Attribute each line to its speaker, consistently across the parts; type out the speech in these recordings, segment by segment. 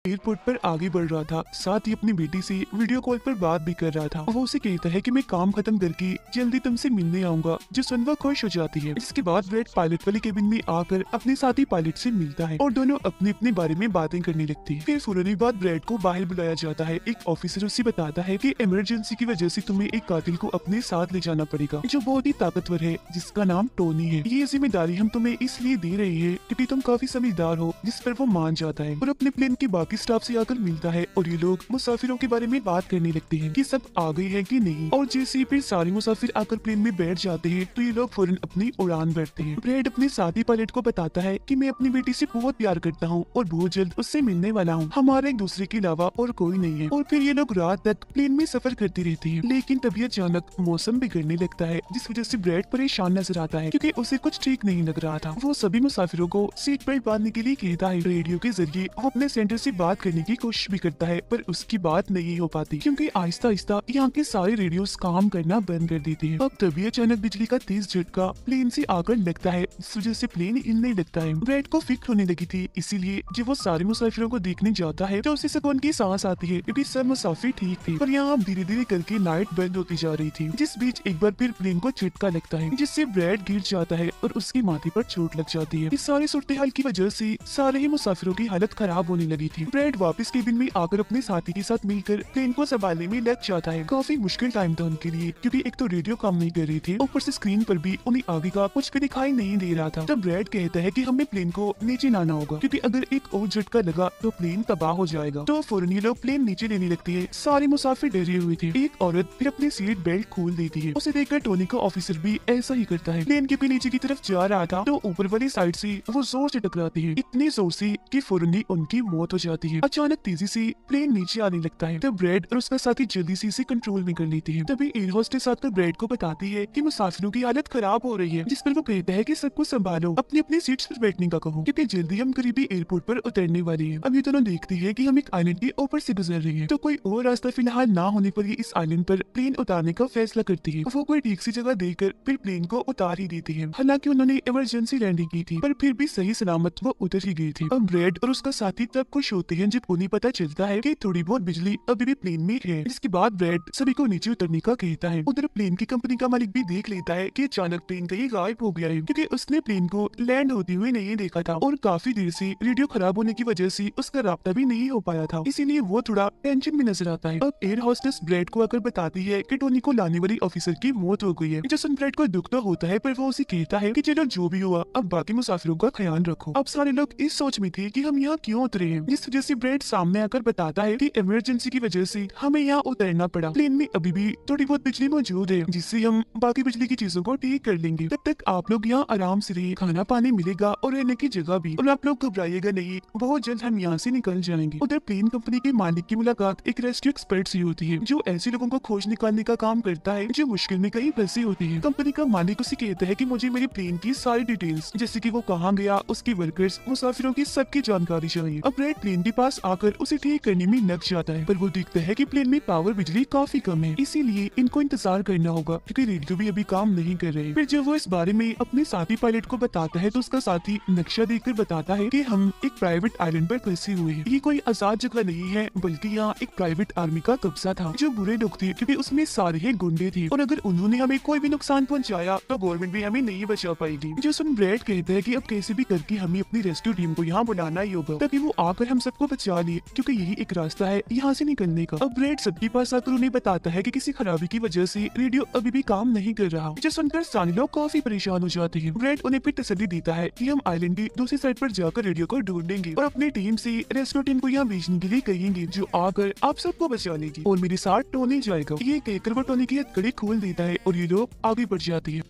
Speaker 1: Airport पर आगे बढ़ रहा था, साथ ही अपनी बेटी से वीडियो कॉल पर बात भी कर रहा था। वो उसे कहता है कि मैं काम खत्म करके जल्दी तुमसे मिलने आऊंगा, जो सुनकर खुश हो जाती है। इसके बाद ब्रैड पायलट वाली केबिन में आकर अपने साथी पायलट से मिलता है और दोनों अपने अपने बारे में बातें करने लगती है। फिर फौरन बाद ब्रैड को बाहर बुलाया जाता है। एक ऑफिसर उसे बताता है कि इमरजेंसी की वजह से तुम्हें एक कातिल को अपने साथ ले जाना पड़ेगा, जो बहुत ही ताकतवर है, जिसका नाम टोनी है। ये जिम्मेदारी हम तुम्हें इसलिए दे रहे हैं क्योंकि तुम काफी समझदार हो, जिस पर वो मान जाता है और अपने प्लेन के बाकी स्टाफ से आकर मिलता है। और ये लोग मुसाफिरों के बारे में बात करने लगते हैं कि सब आ गए हैं कि नहीं। और जैसे ही फिर सारे मुसाफिर आकर प्लेन में बैठ जाते हैं तो ये लोग फौरन अपनी उड़ान भरते हैं। ब्रैड अपने साथी पायलट को बताता है कि मैं अपनी बेटी से बहुत प्यार करता हूँ और बहुत जल्द उससे मिलने वाला हूँ। हमारे एक दूसरे के अलावा और कोई नहीं है। और फिर ये लोग रात तक प्लेन में सफर करती रहती है। लेकिन तभी अचानक मौसम बिगड़ने लगता है, जिस वजह से ब्रैड परेशान नजर आता है क्योंकि उसे कुछ ठीक नहीं लग रहा था। वो सभी मुसाफिरों को सीट बेल्ट बांधने के लिए कहता है। रेडियो के जरिए वो अपने सेंटर से बात करने की कोशिश भी करता है, पर उसकी बात नहीं हो पाती क्योंकि आहिस्ता आहिस्ता यहाँ के सारे रेडियोस काम करना बंद कर देते हैं। अब तभी अचानक बिजली का तेज झटका प्लेन से आकर लगता है, जिस वजह से प्लेन हिलने लगता है। ब्रैड को फिक्र होने लगी थी, इसीलिए जब वो सारे मुसाफिरों को देखने जाता है तो उसे सुकून की सांस आती है क्योंकि सब मुसाफिर ठीक थे। पर यहाँ धीरे धीरे करके लाइट बंद होती जा रही थी, जिस बीच एक बार फिर प्लेन को झटका लगता है, जिससे ब्रैड गिर जाता है और उसकी माथे पर चोट लग जाती है। इस सारी सूरत हाल की वजह से सारे ही मुसाफिरों की हालत खराब होने लगी थी। ब्रैड वापस केबिन में आकर अपने साथी के साथ मिलकर प्लेन को संभालने में लग जाता है। काफी मुश्किल टाइम था उनके लिए क्योंकि एक तो रेडियो काम नहीं कर रही थी, ऊपर से स्क्रीन पर भी उन्हें आगे का कुछ भी दिखाई नहीं दे रहा था। तब ब्रैड कहता है कि हमें प्लेन को नीचे लाना होगा क्योंकि अगर एक और झटका लगा तो प्लेन तबाह हो जाएगा। तो फौरन ये लोग प्लेन नीचे लेने लगती है। सारे मुसाफिर डरे हुए थे। एक औरत फिर अपनी सीट बेल्ट खोल देती है। उसे देखकर टोनी का ऑफिसर भी ऐसा ही करता है। प्लेन क्योंकि नीचे की तरफ जा रहा था तो ऊपर वाली साइड से वो जोर से टकराती है, इतनी जोर से कि फौरन ही उनकी मौत हो जाती है। अचानक तेजी से प्लेन नीचे आने लगता है। तब ब्रैड और उसका साथी जल्दी से इसे कंट्रोल में कर लेती है। तभी एयर होस्टेस आकर ब्रैड को बताती है कि मुसाफिरों की हालत खराब हो रही है, जिस पर वो कहता है कि सबको संभालो, अपनी अपनी सीट्स पर बैठने का कहो क्योंकि जल्दी हम करीबी एयरपोर्ट पर उतरने वाले हैं। अब ये दोनों देखती है कि हम एक आइलैंड के ऊपर से गुजर रहे हैं, तो कोई और रास्ता फिलहाल ना होने पर ये इस आइलैंड पर प्लेन उतारने का फैसला करती है। वो कोई ठीक सी जगह देखकर फिर प्लेन को उतार ही देती है। हालांकि उन्होंने इमरजेंसी लैंडिंग की थी, पर फिर भी सही सलामत वो उतर ही गई थी। अब ब्रैड और उसका साथी तब खुश होते हैं जब उन्हें पता चलता है कि थोड़ी बहुत बिजली अभी भी प्लेन में है। इसके बाद ब्रैड सभी को नीचे उतरने का कहता है। उधर प्लेन की कंपनी का मालिक भी देख लेता है कि अचानक प्लेन कहीं गायब हो गया है क्योंकि उसने प्लेन को लैंड होते हुए नहीं देखा था और काफी देर से रेडियो खराब होने की वजह से उसका राब्ता भी नहीं हो पाया था, इसीलिए वो थोड़ा टेंशन में नजर आता है। अब एयर होस्टेस ब्रैड को आकर बताती है कि टोनी को लाने वाली ऑफिसर की मौत हो गई है। जो सुन ब्रैड को दुख तो होता है, पर वो उसे कहता है कि चलो जो भी हुआ अब बाकी मुसाफिरों का ख्याल रखो। अब सारे लोग इस सोच में थे कि हम यहाँ क्यों उतरे हैं, जिस वजह से ब्रैड सामने आकर बताता है कि इमरजेंसी की वजह से हमें यहाँ उतरना पड़ा। प्लेन में अभी भी थोड़ी बहुत बिजली मौजूद है, जिससे हम बाकी बिजली की चीजों को ठीक कर लेंगे। तब तक आप लोग यहाँ आराम से रहिए, खाना पानी मिलेगा और रहने की जगह भी, और आप लोग घबराइएगा नहीं, बहुत जल्द हम यहाँ से निकल जाएंगे। उधर प्लेन कंपनी के मालिक की मुलाकात एक रेस्क्यू एक्सपर्ट से होती है, जो ऐसे लोगों को खोज निकालने का काम करता है जो मुश्किल में कहीं फंसे होते हैं। कंपनी का मालिक उसे कहता है कि मुझे मेरी प्लेन की सारी डिटेल्स, जैसे कि वो कहाँ गया, उसकी वर्कर्स, मुसाफिरों की सबकी जानकारी चाहिए। अब ब्रैड प्लेन के पास आकर उसे ठीक करने में लग जाता है, पर वो देखता है कि प्लेन में पावर बिजली काफी कम है, इसीलिए इनको इंतजार करना होगा क्योंकि रेडियो भी अभी काम नहीं कर रहे। फिर जब वो इस बारे में अपने साथी पायलट को बताता है तो उसका साथी नक्शा देखकर बताता है कि हम एक प्राइवेट आइलैंड पर फंसे हुए हैं। ये कोई आजाद जगह नहीं है, बल्कि यहाँ एक प्राइवेट आर्मी का कब्जा था, जो बुरे लोग थे क्योंकि उसमें सारे ही गुंडे थे और अगर उन्होंने हमें कोई भी नुकसान पहुँचाया तो गवर्नमेंट भी हमें नहीं बचा पाएगी। जो सुन ब्रैड कहता है कि अब कैसे भी करके हमें अपनी रेस्क्यू टीम को यहाँ बुलाना ही होगा ताकि वो आकर हम सबको बचा ले, क्योंकि यही एक रास्ता है यहाँ से निकलने का। अब ब्रैड सबके पास आकर उन्हें बताता है कि किसी खराबी की वजह से रेडियो अभी भी काम नहीं कर रहा, जो सुनकर सारे लोग काफी परेशान हो जाते हैं। ब्रैड उन्हें फिर तसल्ली देता है कि हम आइलैंड की दूसरी साइड पर जाकर रेडियो को ढूंढेंगे और अपनी टीम से रेस्क्यू टीम को यहाँ भेजने के लिए कहेंगे, जो आकर आप सबको बचा लेगी और मेरे साथ टोनी जाएगा। ये कहकर वो टोनी की हथकड़ी खोल देता है और ये लोग आगे बढ़ जाती है।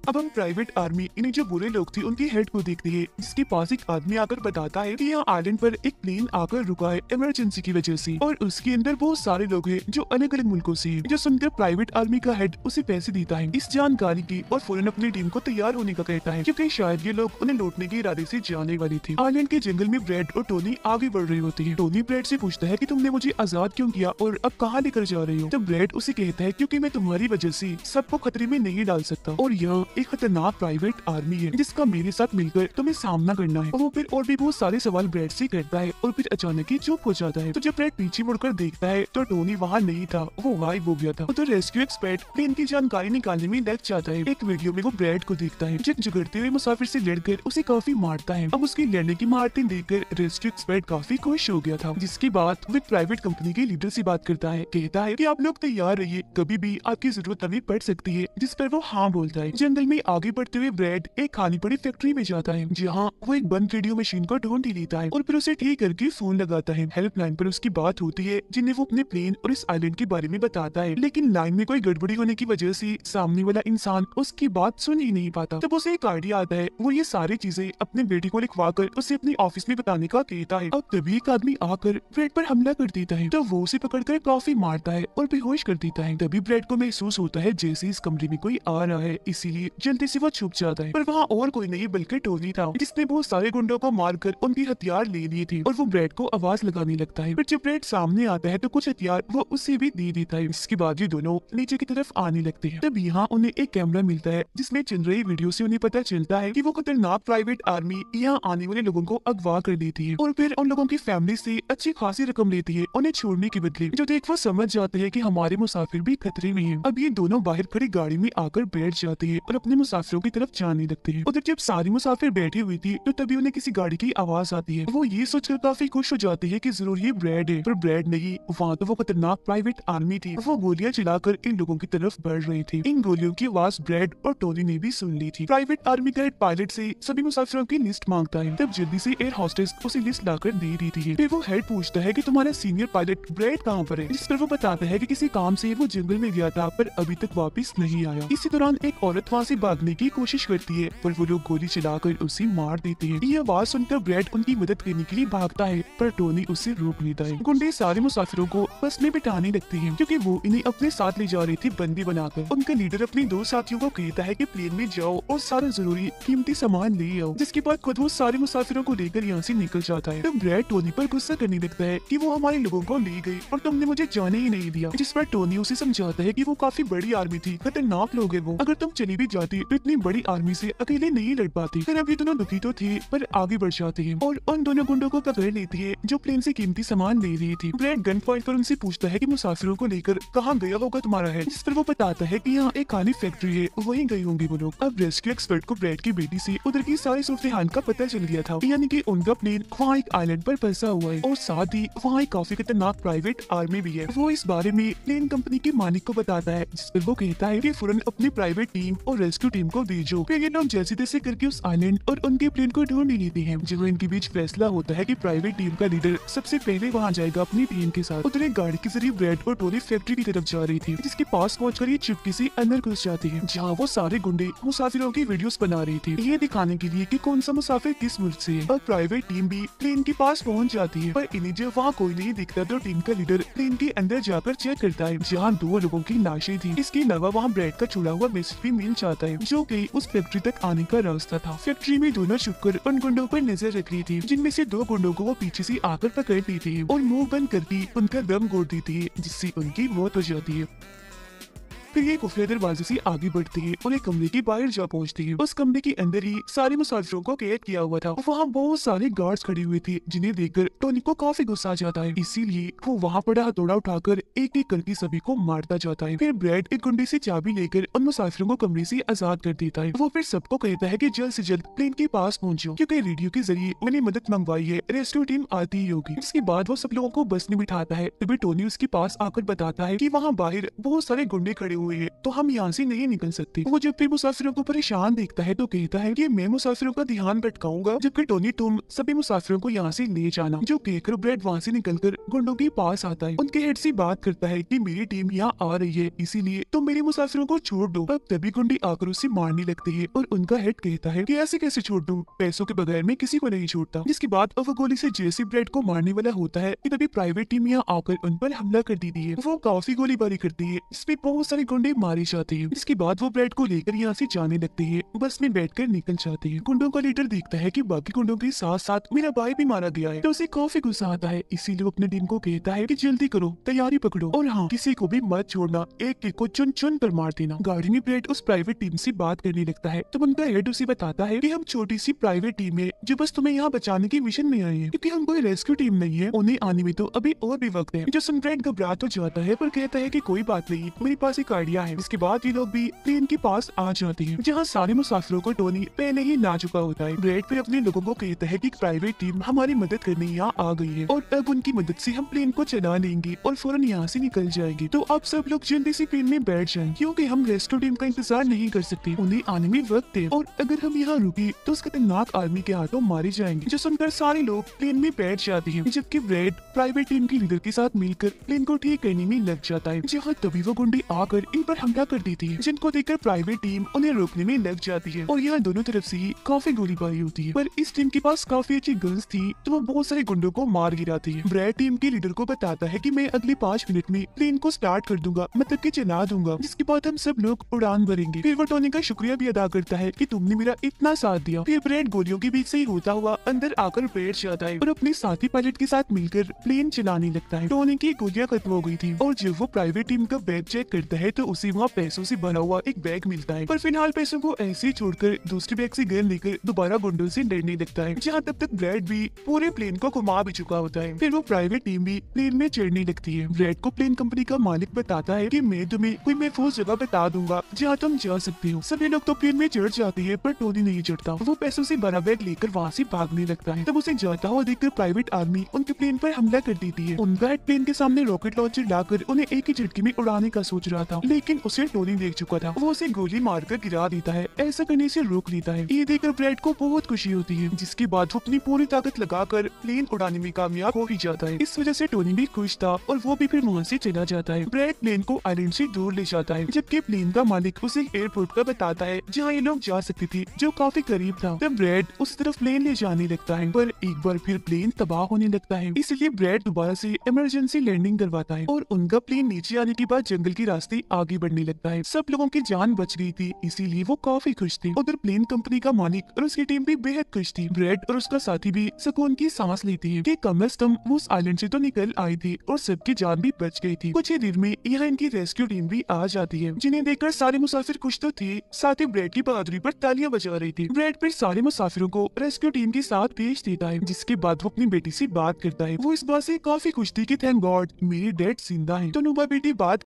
Speaker 1: अब हम प्राइवेट आर्मी इन्हें जो बुरे लोग थे उनकी हेड को देखते हैं, जिसके पास एक आदमी आकर बताता है कि यहाँ आइलैंड पर एक प्लेन आकर रुका है इमरजेंसी की वजह से और उसके अंदर बहुत सारे लोग हैं जो अलग अलग मुल्कों से हैं। जो सुनकर प्राइवेट आर्मी का हेड उसे पैसे देता है इस जानकारी की और फौरन अपनी टीम को तैयार होने का कहता है, क्योंकि शायद ये लोग उन्हें लौटने के इरादे से जाने वाले थे। आइलैंड के जंगल में ब्रैड और टोनी आगे बढ़ रहे होते हैं। टोनी ब्रैड से पूछता है कि तुमने मुझे आजाद क्यों किया और अब कहाँ लेकर जा रहे हो। तो ब्रैड उसे कहता है क्योंकि मैं तुम्हारी वजह से सबको खतरे में नहीं डाल सकता और यहाँ एक खतरनाक प्राइवेट आर्मी है जिसका मेरे साथ मिलकर तुम्हें सामना करना है। वो फिर और भी बहुत सारे सवाल ब्रैड से करता है और फिर अचानक ही चुप हो जाता है। तो जब ब्रैड पीछे मुड़कर देखता है तो टोनी वहाँ नहीं था, वो गायब हो गया था। तो रेस्क्यू एक्सपर्ट प्लेन की जानकारी निकालने में लग जाता है। एक वीडियो में वो ब्रैड को देखता है जो झगड़ते हुए मुसाफिर से लड़कर उसे काफी मारता है। अब उसकी लड़ने की मारते देखकर रेस्क्यू एक्सपर्ट काफी खुश हो गया था, जिसके बाद वो एक प्राइवेट कंपनी के लीडर से बात करता है। कहता है कि आप लोग तैयार रहिए, कभी भी आपकी जरूरत हमें पड़ सकती है। जिस पर वो हाँ बोलता है। जंगल में आगे बढ़ते हुए ब्रैड एक खाली पड़ी फैक्ट्री में जाता है जहाँ वो एक बंद रेडियो मशीन को ढूंढ ही लेता है और फिर उसे ठीक करके फोन लगाता है। हेल्पलाइन पर उसकी बात होती है जिन्हें वो अपने प्लेन और इस आइलैंड के बारे में बताता है, लेकिन लाइन में कोई गड़बड़ी होने की वजह से सामने वाला इंसान उसकी बात सुन ही नहीं पाता। तब उसे एक आइडिया आता है, वो ये सारी चीजें अपने बेटे को लिखवा कर उसे अपने ऑफिस में बताने का कहता है। अब तभी एक आदमी आकर ब्रैड पर हमला कर देता है, तो वो उसे पकड़कर काफी मारता है और बेहोश कर देता है। तभी ब्रैड को महसूस होता है जैसे इस कमरे में कोई आ रहा है, इसीलिए जल्दी से वो छुप जाता है। पर वहाँ और कोई नहीं बल्कि टोनी था, जिसने बहुत सारे गुंडों को मारकर उनके हथियार ले लिए थे और वो ब्रैड को आवाज लगाने लगता है। फिर जब ब्रैड सामने आता है तो कुछ हथियार वो उसे भी दे देता है, जिसके बाद ये दोनों नीचे की तरफ आने लगते हैं। तब यहाँ उन्हें एक कैमरा मिलता है जिसमें चल रही वीडियो से उन्हें पता चलता है कि वो खतरनाक प्राइवेट आर्मी यहाँ आने वाले लोगों को अगवा कर लेती है और फिर उन लोगों की फैमिली से अच्छी खासी रकम लेती है उन्हें छोड़ने के बदले। जो देख वो समझ जाते हैं कि हमारे मुसाफिर भी खतरे में हैं। अब ये दोनों बाहर खड़ी गाड़ी में आकर बैठ जाते हैं और अपने मुसाफिरों की तरफ जाने लगते हैं। उधर जब सारी मुसाफिर बैठी हुई थी तो तभी उन्हें किसी गाड़ी की आवाज आती है। वो ये सोचकर काफी खुश हो जाते हैं कि जरूर ये ब्रैड है, पर ब्रैड नहीं, वहाँ तो वो खतरनाक प्राइवेट आर्मी थी। वो गोलियां चलाकर इन लोगों की तरफ बढ़ रही थी। इन गोलियों की आवाज ब्रैड और टोनी ने भी सुन ली थी। प्राइवेट आर्मी का हेड पायलट से सभी मुसाफिरों की लिस्ट मांगता है। तब जल्दी से एयर होस्टेस उसे लिस्ट लाकर दे देती है। फिर वो हेड पूछता है कि तुम्हारा सीनियर पायलट ब्रैड कहाँ पर है, जिस पर वो बताता है कि किसी काम से वो जंगल में गया था पर अभी तक वापस नहीं आया। इसी दौरान एक औरत वहाँ से भागने की कोशिश करती है पर वो लोग गोली चलाकर उसे मार देते हैं। ये आवाज सुनकर ब्रैड उनकी मदद करने के लिए भागता है पर टोनी उसे रोक लेता है। गुंडे सारे मुसाफिरों को बस में बिठाने लगते हैं क्योंकि वो इन्हें अपने साथ ले जा रही थी बंदी बनाकर। उनका लीडर अपने दो साथियों को कहता है कि प्लेन में जाओ और सारा जरूरी कीमती सामान ले आओ, जिसके बाद खुद वो सारे मुसाफिरों को लेकर यहाँ से निकल जाता है। तब ब्रैड टोनी पर गुस्सा करने लगता है कि वो हमारे लोगों को ले गई और तुमने मुझे जाने ही नहीं दिया, जिस पर टोनी उसे समझाता है कि वो काफी बड़ी आर्मी थी, खतरनाक लोग है वो, अगर तुम चली भी जाती तो इतनी बड़ी आर्मी से अकेले नहीं लड़ पाती। फिर अब ये दोनों दुखी तो थे पर आगे बढ़ जाते हैं और उन दोनों गुंडों को पकड़ लेती है जो प्लेन से कीमती सामान ले रही थी। ब्रैड गन पॉइंट पर उनसे पूछता है कि मुसाफिरों को लेकर कहाँ गया होगा तुम्हारा है, जिस पर वो बताता है कि यहाँ एक खाली फैक्ट्री है, वहीं गई होंगी वो लोग। अब रेस्क्यू एक्सपर्ट को ब्रैड की बेटी से उधर की सारी सूरत-ए-हाल का पता चल गया था, यानी कि उनका प्लेन वहाँ एक आइलैंड पर फंसा हुआ है और साथ ही वहाँ एक काफी खतरनाक प्राइवेट आर्मी भी है। वो इस बारे में प्लेन कंपनी के मालिक को बताता है, जिस पर वो कहता है कि फौरन अपनी प्राइवेट टीम और रेस्क्यू टीम को भेजो। फिर ये लोग जैसे तैसे करके उस आइलैंड और उनके प्लेन को ढूंढ लेते हैं। जब इनके बीच फैसला होता है कि प्राइवेट टीम का लीडर सबसे पहले वहाँ जाएगा अपनी टीम के साथ। उधर एक गाड़ी के जरिए ब्रैड और टोनी फैक्ट्री की तरफ जा रही थी, जिसके पास पहुंचकर ये चुपके से अंदर घुस जाती है, जहाँ वो सारे गुंडे मुसाफिरों की वीडियोस बना रही थी, ये दिखाने के लिए कि कौन सा मुसाफिर किस मुल्क से है। और प्राइवेट टीम भी प्लेन के पास पहुंच जाती है, पर इन्हें जब वहाँ कोई नहीं दिखता तो टीम का लीडर प्लेन के अंदर जाकर चेक करता है, जहाँ 2 लोगों की लाशें थी। इसके अलावा वहाँ ब्रैड का छुड़ा हुआ मैसेज भी मिल जाता है, जो कि उस फैक्ट्री तक आने का रास्ता था। फैक्ट्री में दोनों छुपकर उन गुंडों पर नजर रख रही थी, जिनमें से 2 गुंडों को वो पीछे से आकर पकड़ लेती है और मुंह बंद करके उनका दम घोट देती है, जिससे उनकी मौत हो जाती है। फिर ये खुफिया दरवाजे से आगे बढ़ती है और एक कमरे के बाहर जा पहुंचती है। उस कमरे के अंदर ही सारे मुसाफिरों को कैद किया हुआ था। वहाँ बहुत सारे गार्ड्स खड़े हुए थे, जिन्हें देखकर टोनी को काफी गुस्सा आ जाता है, इसीलिए वो वहाँ पड़ा हथौड़ा उठाकर एक एक करके सभी को मारता जाता है। फिर ब्रैड एक गुंडे से चाबी लेकर उन मुसाफिरों को कमरे से आजाद कर देता है। वो फिर सबको कहता है कि जल्द से जल्द प्लेन के पास पहुंचो, क्योंकि रेडियो के जरिए उन्हें मदद मंगवाई है, रेस्क्यू टीम आती ही होगी। इसके बाद वो सब लोगों को बस में बिठाता है। तभी टोनी उसके पास आकर बताता है कि वहाँ बाहर बहुत सारे गुंडे खड़े हुए हैं, तो हम यहाँ से नहीं निकल सकते। वो जब भी मुसाफिरों को परेशान देखता है तो कहता है कि मैं मुसाफिरों का ध्यान भटकाऊंगा, जबकि टोनी तुम सभी मुसाफिरों को यहाँ से ले जाना। जो कहकर ब्रैड वहाँ से निकलकर गुंडों के पास आता है, उनके हेड से बात करता है कि मेरी टीम यहाँ आ रही है, इसीलिए तुम मेरे मुसाफिरों को छोड़ दो। अब तभी गुंडे आकर उसे मारने लगते हैं और उनका हेड कहता है कि ऐसे कैसे छोड़ दूं, पैसों के बगैर मैं किसी को नहीं छोड़ता। जिसके बाद वो गोली से जैसे ब्रैड को मारने वाला होता है कि तभी प्राइवेट टीम यहाँ आकर उन पर हमला कर देती है। वो काफी गोलीबारी करती है, जिसमें बहुत सारे गुंडे मारे जाते हैं। इसके बाद वो ब्रेड को लेकर यहाँ से जाने लगते हैं, बस में बैठकर निकल जाते हैं। गुंडों का लीडर देखता है कि बाकी गुंडों के साथ साथ मेरा भाई भी मारा गया है, तो उसे काफी गुस्सा आता है। इसीलिए वो अपने टीम को कहता है कि जल्दी करो, तैयारी पकड़ो और हाँ, किसी को भी मत छोड़ना, एक एक को चुन चुन कर मार देना। गाड़ी में ब्रेड उस प्राइवेट टीम से बात करने लगता है, तब उनका हेड उसे बताता है कि हम छोटी सी प्राइवेट टीम है जो बस तुम्हें यहाँ बचाने के मिशन में आई है, क्योंकि हम कोई रेस्क्यू टीम नहीं है। उन्हें आने में तो अभी और भी वक्त है। जो सुन ब्रेड घबरा तो जाता है, पर कहता है कि कोई बात नहीं, मेरे पास एक आइडिया है। इसके बाद ये लोग भी प्लेन के पास आ जाते हैं, जहाँ सारे मुसाफिरों को टोनी पहले ही ला चुका होता है। ब्रेड फिर अपने लोगों को कहता है कि एक प्राइवेट टीम हमारी मदद करने यहाँ आ गई है और अब उनकी मदद से हम प्लेन को चला लेंगे और फौरन यहाँ से निकल जाएंगे। तो आप सब लोग जल्दी से प्लेन में बैठ जाएं, क्योंकि हम रेस्क्यू टीम का इंतजार नहीं कर सकते, उन्हें आने में वक्त है और अगर हम यहाँ रुके तो उस खतरनाक आर्मी के हाथों मारे जाएंगे। जो सुनकर सारे लोग प्लेन में बैठ जाते हैं, जबकि ब्रेड प्राइवेट टीम के लीडर के साथ मिलकर प्लेन को ठीक करने में लग जाता है। जहाँ तभी वो गुंडे आकर इन पर हमला कर देती है, जिनको देखकर प्राइवेट टीम उन्हें रोकने में लग जाती है और यहाँ दोनों तरफ से ही काफी गोलीबारी होती है। पर इस टीम के पास काफी अच्छी गन्स थी, तो वो बहुत सारे गुंडों को मार गिराती है। ब्रेड टीम के लीडर को बताता है कि मैं अगले 5 मिनट में प्लेन को स्टार्ट कर दूंगा, मतलब कि चला दूंगा, जिसके बाद हम सब लोग उड़ान भरेंगे। फिर वो टोनी का शुक्रिया भी अदा करता है कि तुमने मेरा इतना साथ दिया। फिर ब्रेड गोलियों के बीच से ही होता हुआ अंदर आकर बैठ जाता है और अपने साथी पायलट के साथ मिलकर प्लेन चलाने लगता है। टोनी की गोलियां खत्म हो गई थी और जब वो प्राइवेट टीम का बैग चेक करता है तो उसे वहाँ पैसों से भरा हुआ एक बैग मिलता है, पर फिलहाल पैसों को ऐसे ही छोड़कर दूसरे बैग से गन लेकर दोबारा गुंडों से लड़ने लगता है, जहाँ तब तक ब्रेड भी पूरे प्लेन को घुमा भी चुका होता है। फिर वो प्राइवेट टीम भी प्लेन में चढ़ने लगती है। ब्रेड को प्लेन कंपनी का मालिक बताता है कि मैं तुम्हें कोई महफूज जगह बता दूंगा जहाँ तुम जा सकते हो। सभी लोग तो प्लेन में चढ़ जाते हैं, पर टोनी नहीं चढ़ता। वो पैसों से भरा बैग लेकर वहाँ से भागने लगता है। तब उसे जाता हुआ देखकर प्राइवेट आर्मी उनके प्लेन पर हमला कर देती है। उनका हेड प्लेन के सामने रॉकेट लॉन्चर लाकर उन्हें एक ही झटके में उड़ाने का सोच रहा था, लेकिन उसे टोनी देख चुका था। वो उसे गोली मारकर गिरा देता है, ऐसा करने से रोक लेता है। ये देखकर ब्रेड को बहुत खुशी होती है, जिसके बाद वो अपनी पूरी ताकत लगाकर प्लेन उड़ाने में कामयाब हो ही जाता है। इस वजह से टोनी भी खुश था और वो भी फिर वहाँ से चला जाता है। ब्रेड प्लेन को आइलैंड से दूर ले जाता है, जबकि प्लेन का मालिक उसे एयरपोर्ट का बताता है जहाँ ये लोग जा सकते थे, जो काफी करीब था। तब ब्रेड उस तरफ प्लेन ले जाने लगता है, पर एक बार फिर प्लेन तबाह होने लगता है। इसलिए ब्रेड दोबारा से इमरजेंसी लैंडिंग करवाता है और उनका प्लेन नीचे आने के बाद जंगल के रास्ते आगे बढ़ने लगता है। सब लोगों की जान बच गई थी, इसीलिए वो काफी खुश थे। उधर प्लेन कंपनी का मालिक और उसकी टीम भी बेहद खुश थी। ब्रेड और उसका साथी भी सुकून की सांस लेते हैं कि कम से कम वो उस आइलैंड से तो निकल आए थे और सबकी जान भी बच गई थी। कुछ ही देर में यहाँ इनकी रेस्क्यू टीम भी आ जाती है, जिन्हें देखकर सारे मुसाफिर खुश तो थे, साथ ही ब्रेड की बहादुरी पर तालियां बजा रही थी। ब्रेड फिर सारे मुसाफिरों को रेस्क्यू टीम के साथ भेज देता है, जिसके बाद वो अपनी बेटी से बात करता है। वो इस बात से काफी खुश थी कि थैंक गॉड मेरी डैड जिंदा है। तो नुबा बेटी बात